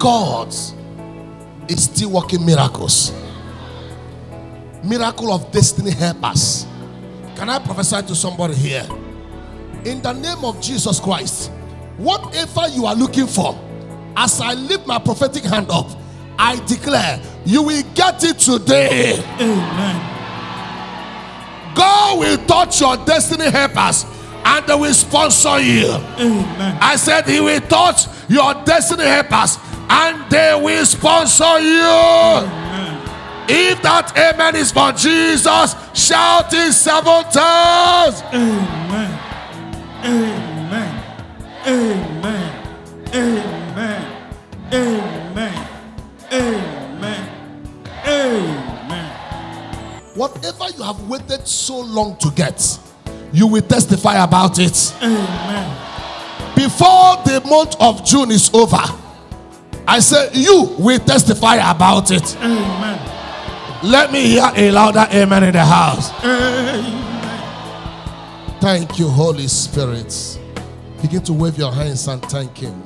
God is still working miracles. Miracle of destiny helpers. Can I prophesy to somebody here? In the name of Jesus Christ, whatever you are looking for, as I lift my prophetic hand up, I declare you will get it today. Amen. God will touch your destiny helpers and they will sponsor you. Amen. I said he will touch your destiny helpers and they will sponsor you. Amen. If that amen is for Jesus, shout it 7 times. Amen. Amen. Amen. Amen. Amen. Amen. Amen. Whatever you have waited so long to get, you will testify about it. Amen. Before the month of June is over, I say you will testify about it. Amen. Let me hear a louder amen in the house. Amen. Thank you, Holy Spirit. Begin to wave your hands and thank him.